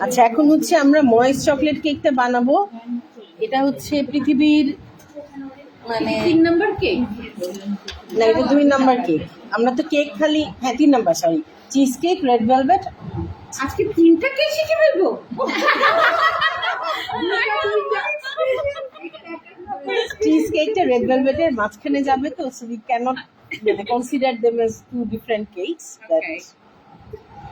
আচ্ছা, এখন হচ্ছে আমরা ময়েস্ট চকলেট কেকটা বানাবো। এটা হচ্ছে পৃথিবীর মানে 3 নাম্বার কেক না, এটা 2 নাম্বার কেক। আমরা তো কেক খালি 3 number, sorry, cheese cake, red velvet. আজকে 3টা কেক শিখে ফেলবো। চিজ কেকটা রেড ভেলভেটের মাঝখানে যাবে, তো so we can't consider them as 2 different cakes.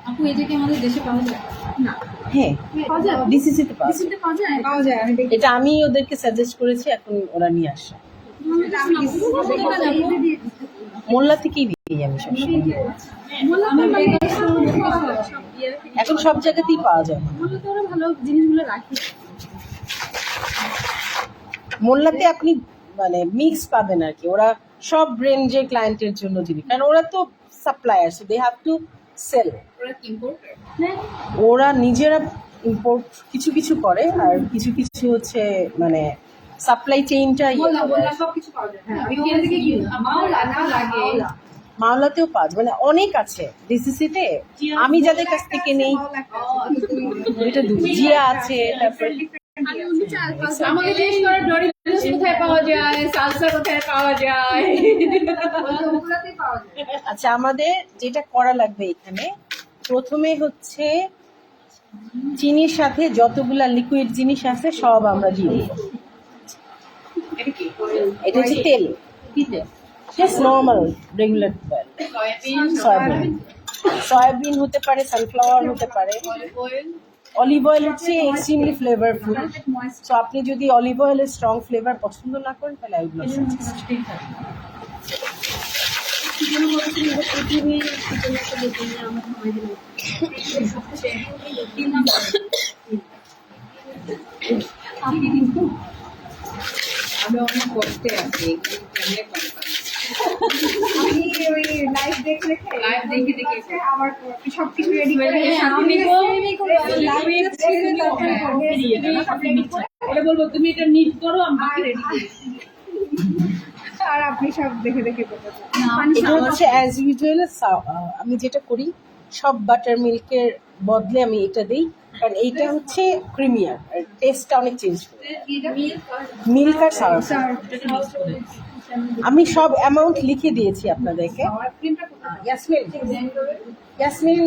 আপু এই যে কি আমাদের দেশে পাওয়া যায় না? হ্যাঁ, পাওয়া যায়, ডিসিসিতে পাওয়া যায়। ডিসিতে পাওয়া যায়, পাওয়া যায়। আমি দেখি এটা আমি ওদেরকে সাজেস্ট করেছি, এখন ওরা নিয়ে আসে। মোল্লা থেকেই দিই আমি সবসময়। এখন সব জায়গাতেই পাওয়া যায়। মোল্লাতে ওরা ভালো জিনিসগুলো রাখে। মোল্লাতে আপনি মানে মিক্স পাবেন আর কি, ওরা সব রেঞ্জের ক্লায়েন্টের জন্য দিবে, কারণ ওরা তো supplier, so they have to sell. ওরা কি ইম্পোর্টার? ওরা নিজেরা ইম্পোর্ট কিছু কিছু করে, আর কিছু কিছু হচ্ছে মানে সাপ্লাই চেইনটা সবকিছু পাওয়া যায়। হ্যাঁ, আমি কিনে দেখি আমার লাগে মাওলাতেও পাওয়া যায়, মানে অনেক আছে ডিসিসিতে। আমি যাদের কাছ থেকে নেই, এটা জিয়া আছে, তারপর আমাকে জিজ্ঞেস করে ডরিটোস কোথায় পাওয়া যায়, সালসা কোথায় পাওয়া যায়। ওগুলোতেই পাওয়া যায়। আচ্ছা, আমাদের যেটা করা লাগবে এখানে, প্রথমে হচ্ছে চিনির সাথে যতগুলা লিকুইড জিনিস আছে সব আমরা দিয়ে দিব। এটা হচ্ছে তেল, জাস্ট নর্মাল রেগুলার তেল। সয়াবিন, সয়াবিন হতে পারে, সানফ্লাওয়ার হতে পারে। অলিভ অয়েল হচ্ছে এক্সট্রিমলি ফ্লেভারফুল, সো আপনি যদি অলিভ অয়েলের স্ট্রং ফ্লেভার পছন্দ না করেন তাহলে আই উড নট সাজেস্ট। আমি অনেক কষ্টে আছি, আমি ওই লাইভ দেখে আবার সবকিছু রেডি করে ওরা বলবো তুমি এটা নিট করো, আমি রেডি করি, আর আপনি সব দেখে দেখে করবেন। এটা হচ্ছে অ্যাজ ইউজুয়াল আমি যেটা করি, সব বাটার মিল্কের বদলে আমি এটা দিই, কারণ এইটা হচ্ছে ক্রিমিয়ার, টেস্টটা অনেক চেঞ্জ করে। মিল্ক আর সাওয়ার, আমি সব অ্যামাউন্ট লিখে দিয়েছি আপনাদেরকে। Yasmin, Yasmin,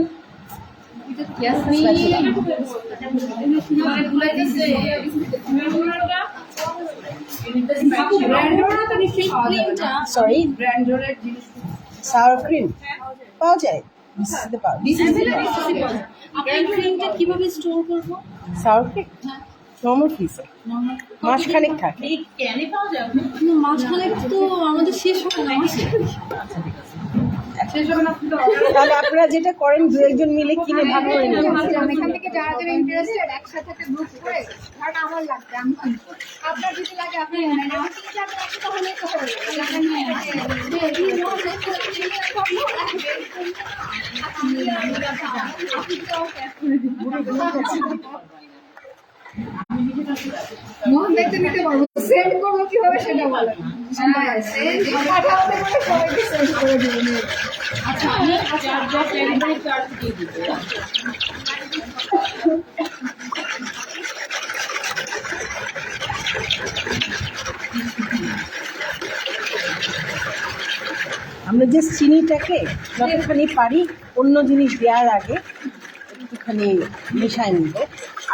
sorry, sour cream পাওয়া যায়, ডিসিসিতে পাওয়া যায়। কিভাবে স্টোর করবো? সাওয়ার ক্রিম নর্মাল ফ্রিজে মাসখানেক থাকে। মাঝখানে তো আমাদের শেষ হবে না। তাহলে আপনারা যেটা করেন, দু একজন মিলে কিনে ভাগ করে নেবেন। এখান থেকে যারা যারা ইন্টারেস্টেড একসাথে একটা গ্রুপ করে, কারণ আমার লাগবে, আমি কিনবো, আপনার যদি লাগে আপনি নেন, আমার যদি লাগে তাহলে তো দেখতে নিতে পারবো, সেন্ড করবো কিভাবে সেটা বলেন। সবাইকে সেন্ড করে দেবেন। আচ্ছা, আমি চার্জ দিয়ে দিব। আমরা জাস্ট চিনিটাকে যতখানি পারি অন্য জিনিস দেওয়ার আগে একটুখানি মিশাই নিব।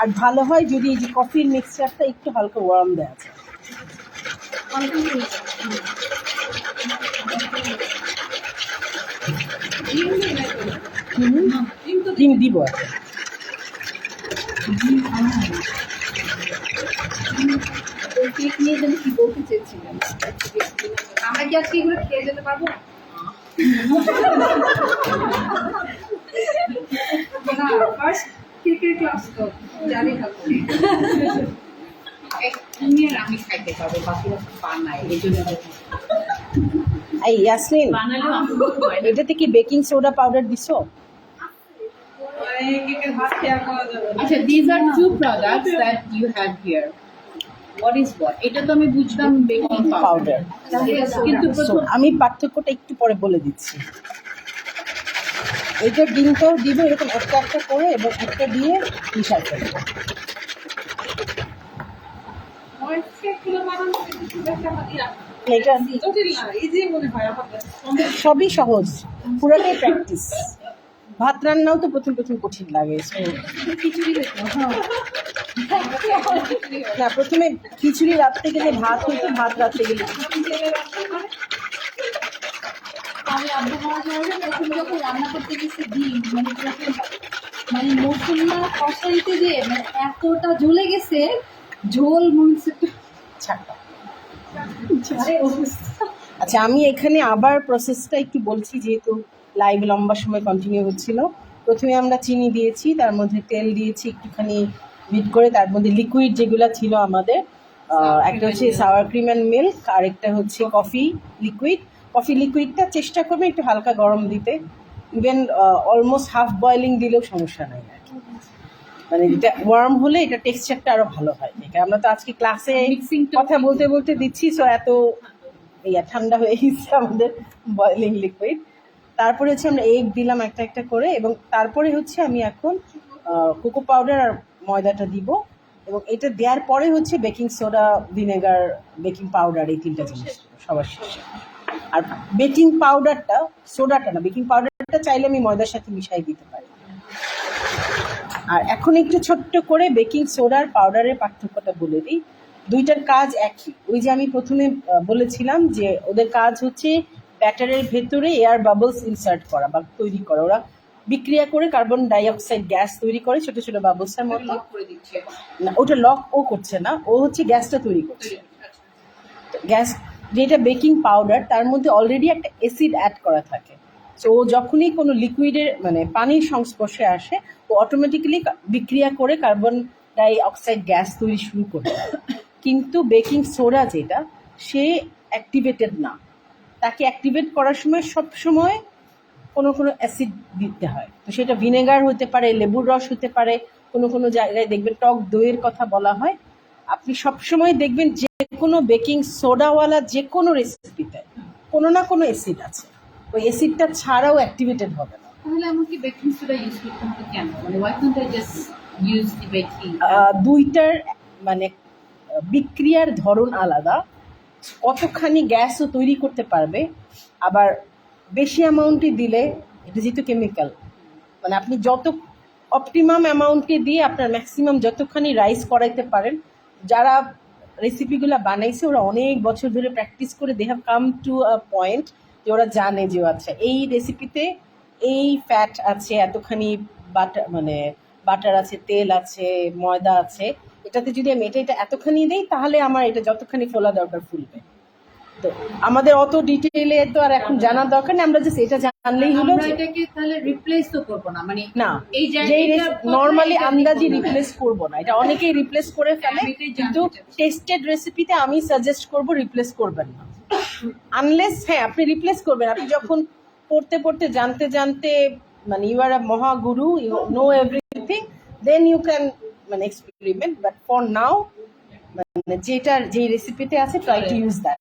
আর ভালো হয় যদি এই যে কফির মিক্সচারটা একটু হালকা ওয়ার্ম দেওয়া যায়। ডিম দিব এখন। কেক নিয়ে যেন কি বলতে চেয়েছিলাম, আমরা কি আজকে এগুলো খেয়ে যেতে পারবো? না, ফার্স্ট কেকের ক্লাস তো জানি না, তুমি আর আমি খাইতে পারবো, বাকিরা বানাই, এই জন্য। এই ইয়াসমিন, এটাতে কি বেকিং সোডা পাউডার দিছো? আচ্ছা, these are two products that you have here. What is what? এটা তো আমি বুঝলাম বেকিং পাউডার, পাউডার, কিন্তু আমি পার্থক্যটা একটু পরে বলে দিচ্ছি। এইটা ডিমটাও দিব এরকম একটা একটা করে এবং একটা দিয়ে মিশাই ফেলবো। এটা সবই সহজ, পুরোটাই প্র্যাকটিস। ভাত রান্নাও তো প্রথম প্রথম কঠিন লাগে। না, প্রথমে খিচুড়ি রাঁধতে গেলে ভাত হইতো, ভাত রাঁধতে গেলে আমি আব্বু মারা যাওয়ার প্রথম যখন রান্না করতে গেছি ডিম মানে মশলা কষাইতে যে মানে এতটা জ্বলে গেছে, ঝোল মনে ছাড়টা। আচ্ছা, আমি এখানে আবার প্রসেসটা একটু বলছি, যেহেতু লাইভ লম্বা সময় কন্টিনিউ হচ্ছিল। প্রথমে আমরা চিনি দিয়েছি, তার মধ্যে তেল দিয়েছি একটুখানি বিট করে, তার মধ্যে লিকুইড যেগুলো ছিল আমাদের, একটা হচ্ছে সাওয়ার ক্রিম অ্যান্ড মিল্ক, আরেকটা হচ্ছে কফি লিকুইড। কফি লিকুইডটা চেষ্টা করবে একটু হালকা গরম দিতে, ইভেন অলমোস্ট হাফ বয়েলিং দিলেও সমস্যা নাই আর কি। মানে এটা ওয়ার্ম হলে এটা টেক্সচারটা আরো ভালো হয়। আমরা তো আজকে ক্লাসে কথা বলতে বলতে দিচ্ছি, সো এত ঠান্ডা হয়ে গেছে আমাদের বয়েলিং লিকুইড। তারপরে হচ্ছে আমরা এগ দিলাম একটা একটা করে, এবং তারপরে হচ্ছে আমি এখন কোকো পাউডার আর ময়দাটা দিব, এবং এটা দেওয়ার পরে হচ্ছে baking soda, vinegar, baking powder, এই তিনটা জিনিস সবার শেষে। আর বেকিং পাউডারটা, সোডাটা না, বেকিং পাউডারটা চাইলে আমি ময়দার সাথে মিশাই দিতে পারি। আর এখন একটু ছোট্ট করে বেকিং সোডার পাউডারের পার্থক্যটা বলে দিই। দুইটার কাজ একই। ওই যে আমি প্রথমে বলেছিলাম যে ওদের কাজ হচ্ছে ব্যাটারের ভেতরে এয়ার বাবলস ইনসার্ট করা বা তৈরি করা। ওরা বিক্রিয়া করে কার্বন ডাইঅক্সাইড গ্যাস তৈরি করে ছোট ছোট বাবলসের মতো। না, ওটা লক ও করছে না, ও হচ্ছে গ্যাসটা তৈরি করছে। গ্যাস যেটা বেকিং পাউডার, তার মধ্যে অলরেডি একটা অ্যাসিড অ্যাড করা থাকে। সো ও যখনই কোনো লিকুইডের মানে পানির সংস্পর্শে আসে, ও অটোমেটিক্যালি বিক্রিয়া করে কার্বন ডাই অক্সাইড গ্যাস তৈরি শুরু করে। কিন্তু বেকিং সোডা যেটা, সে অ্যাক্টিভেটেড না। তাকে অ্যাক্টিভেট করার সময় সবসময় কোনো কোনো অ্যাসিড দিতে হয়। তো সেটা ভিনেগার হতে পারে, লেবুর রস হতে পারে, কোনো কোনো জায়গায় দেখবেন টক দইয়ের কথা বলা হয়। আপনি সবসময় দেখবেন যে কোনো বেকিং সোডাওয়ালা যে কোনো রেসিপিতে কোনো না কোনো অ্যাসিড আছে, ওই অ্যাসিডটা ছাড়াও অ্যাক্টিভেটেড হবে না। তাহলে আমাকে বেকিং সোডা ইউজ করতে হবে কেন? মানে why can't I just use the baking? দুইটার মানে বিক্রিয়ার ধরন আলাদা, কতখানি গ্যাসও তৈরি করতে পারবে। আবার বেশি অ্যামাউন্টে দিলে, এটা যেহেতু কেমিক্যাল, মানে আপনি যত অপটিমাম অ্যামাউন্টে দিয়ে আপনার ম্যাক্সিমাম যতখানি রাইস করাইতে পারেন। যারা রেসিপিগুলো বানাইছে ওরা অনেক বছর ধরে প্র্যাকটিস করে they have come to a point যে ওরা জানে যে আচ্ছা এই রেসিপিতে এই ফ্যাট আছে, এতখানি বাটার মানে বাটার আছে, তেল আছে, ময়দা আছে, এটাতে যদি আমি এটা এতখানি দিই তাহলে আমার এটা যতখানি ফোলা দরকার ফুলবে। তো আমাদের অত ডিটেইলে তো আর এখন জানার দরকার নেই, আমরা জাস্ট এটা জানলেই হলো। আমরা এটাকে তাহলে রিপ্লেস তো করব না, মানে না, এই নরমালি আন্দাজি রিপ্লেস করব না, এটা অনেকেই রিপ্লেস করে ফেলে, কিন্তু টেস্টেড রেসিপিতে আমি সাজেস্ট করব রিপ্লেস করবেন না। আনলেস আপনি রিপ্লেস করবেন, আপনি যখন পড়তে পড়তে জানতে জানতে মানে ইউ আর আ মহাগুরু, you know everything, then you can মানে এক্সপেরিমেন্ট, বাট ফর নাও মানে যেই রেসিপিতে আছে ট্রাই টু ইউজ দ্যাট।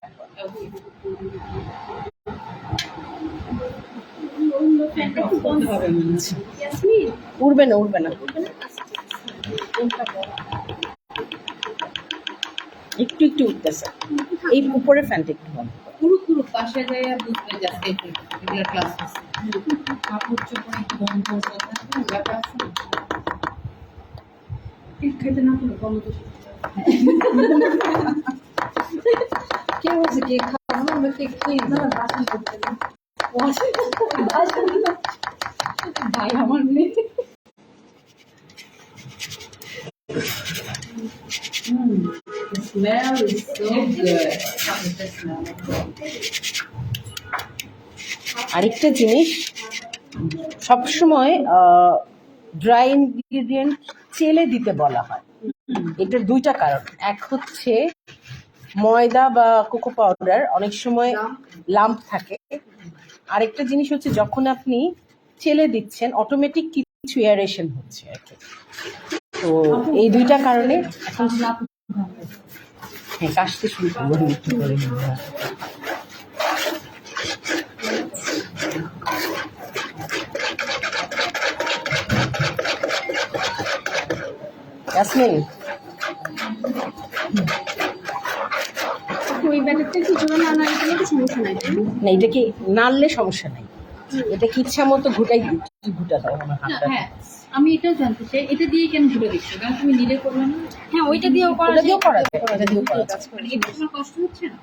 উড়বে না, উড়বে না, একটু একটু উঠতেছে। এই উপরে ফ্যানটা একটু বন্ধ করো। পুরো পুরো পাশে যায় বুঝতে যাচ্ছে রেগুলার ক্লাস আছে, কাপড় চোপড় একটু বন্ধ করতে ব্যাপার আছে। খেতে না পুরো বন্ধ করতে কে বলছে কেক খাবো না? আমরা কেক খাই না, বাসন করতে না, ভাই আমার মেয়ে। The smell is so good. আরেকটা জিনিস, সবসময় ড্রাই ইনগ্রিডিয়েন্ট চেলে দিতে বলা হয়। এটার দুইটা কারণ। এক হচ্ছে ময়দা বা কোকো পাউডার অনেক সময় লাম্প থাকে। আরেকটা জিনিস হচ্ছে যখন আপনি চেলে দিচ্ছেন অটোমেটিক কিছু এয়ারেশন হচ্ছে আর কি। তো এই দুইটা কারণে এখন কাশতে শুরু করবো। ইয়াসমিন ওই ব্যাটারটা কি জোড়া না না এটা তো সমস্যা নাই তাই না? না, এটা কি নাড়লে সমস্যা নাই, এটা কি ইচ্ছা মতো ঘুটা দাও আমার না, হাতটা। হ্যাঁ আমি এটাও জানতে চাই এটা দিয়ে কেন ঘুরে দিচ্ছ, কারণ তুমি নিলে করবে না? হ্যাঁ ওইটা দিয়েও ওটা দিয়েও করা যায়, এটা দিয়েও করা যায়। মানে এটা তোমার কষ্ট হচ্ছে না?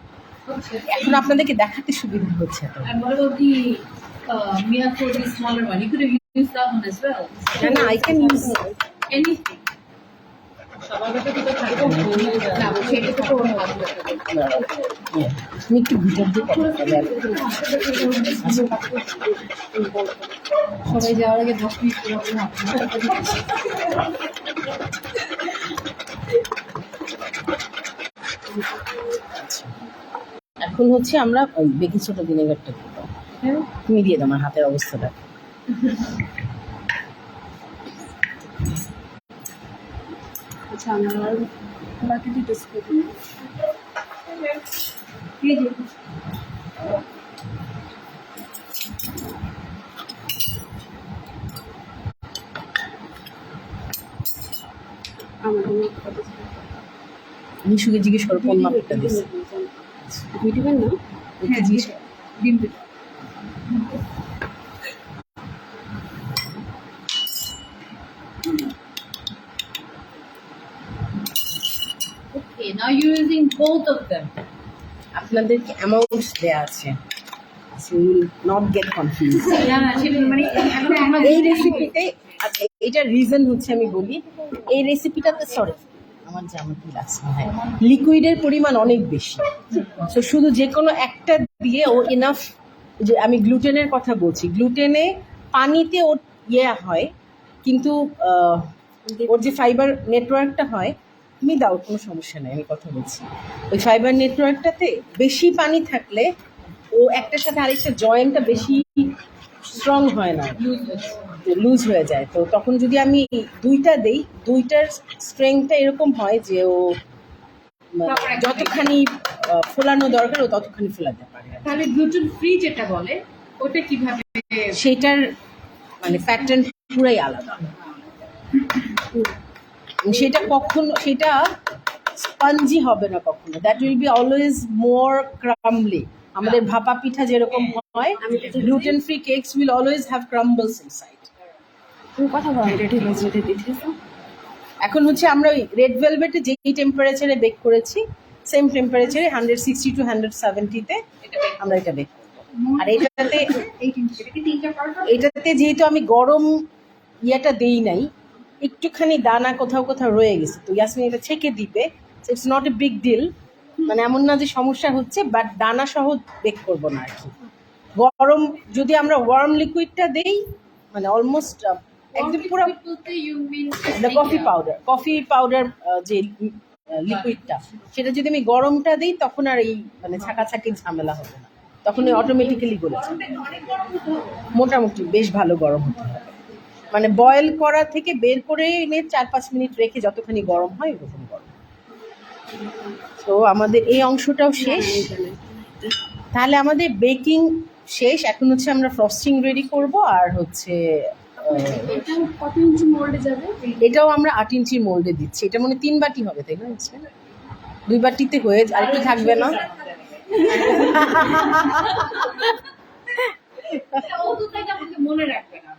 এখন আপনাদেরকে দেখাতে সুবিধা হচ্ছে এত। And what about the Miyako, the smaller one? You could have used that one as well. না না, আই ক্যান ইউজ Anything. না, সেটা তো কোনো ভালো লাগবে না। তুমি একটু ভিতর দিয়ে করো তাহলে আর কি। সবাই যাওয়ার আগে 10 মিনিট করে হবে না। এখন হচ্ছে আমরা ওই বেকিং সোডা ভিনেগারটা দেবো। তুমি দিয়ে দাও, আমার হাতের অবস্থাটা। আচ্ছা আমার বাকি দুটো স্কুপ এই যে মিশুকে জিজ্ঞেস করো কোন মাপটা দিচ্ছে। আপনি দিবেন না? ওকে জিজ্ঞেস করো। ডিম দিন। Okay, now you're using both of them. আপনাদেরকে অ্যামাউন্ট দেওয়া আছে, so you will not get confuse. না সেটা মানে এখন আমরা এই রেসিপিতে, আচ্ছা এটার রিজন হচ্ছে আমি বলি, এই রেসিপিটাতে সরি আমার জামা কি লাগছে, হ্যাঁ লিকুইডের পরিমাণ অনেক বেশি। সো শুধু যে কোনো একটা দিয়ে ও ইনাফ, যে আমি গ্লুটেনের কথা বলছি, গ্লুটেনে পানিতে ওর হয়, কিন্তু ওর যে ফাইবার নেটওয়ার্কটা হয়, তুমি দাও কোনো সমস্যা নেই, আমি কথা বলছি, ওই ফাইবার নেটওয়ার্কটাতে বেশি পানি থাকলে ও একটার সাথে আরেকটা জয়েন্টটা বেশি স্ট্রং হয় না, লুজ হয়ে যায়। তো তখন যদি আমি দুইটা দেই, দুইটার স্ট্রেংথটা এরকম হয় যে ও যতখানি ফোলানো দরকার ও ততখানি ফোলাতে পারে। তাহলে গ্লুটেন ফ্রি যেটা বলে ওটা কিভাবে? সেটার মানে প্যাটার্ন পুরাই আলাদা, সেটা কখনো সেটা স্পঞ্জি হবে না কখনো, that will be always more crumbly. আমাদের ভাপা পিঠা যেরকম হয়, gluten free cakes will always have crumbles inside. তুমি কথা বলো এটা ঠিক আছে এটা দিতে। এখন হচ্ছে আমরা ওই রেড ভেলভেটে যেই টেম্পারেচারে বেক করেছি, সেম টেম্পারেচারে 160 to 170-তে আমরা এটা বেক করবো। আর এটাতে যেহেতু আমি গরম ইয়েটা দেই নাই, একটুখানি দানা কোথাও কোথাও রয়ে গেছে, তো ইয়াসমিন এটা ছেঁকে দিবে, it's not a big deal, মানে এমন না যে সমস্যা হচ্ছে, বাট দানা সহ বেক করবো না আর কি। গরম যদি আমরা ওয়ার্ম লিকুইডটা দেই, মানে অলমোস্ট একদম পুরো কফি পাউডার যে লিকুইডটা, সেটা যদি আমি গরমটা দিই তখন আর এই মানে ছাকাছাকির ঝামেলা হবে না, তখন অটোমেটিক্যালি গলে যাবে। মোটামুটি বেশ ভালো গরম হতে হবে, মানে বয়েল করা থেকে বের করে এনে 4-5 মিনিট রেখে যতখানি গরম হয় ওরকম গরম। তো আমাদের এই অংশটাও শেষ, তাহলে আমাদের বেকিং শেষ। এখন হচ্ছে আমরা ফ্রস্টিং রেডি করব, আর হচ্ছে এটাও কত ইঞ্চি মোল্ডে যাবে? এটাও আমরা 8 ইঞ্চির মোল্ডে দিচ্ছি। এটা মনে 3 বাটি হবে, তাই না? 2 বাটিতে হয়ে আর একটু থাকবে না? ও তো তাই আমাকে মনে রাখবে না।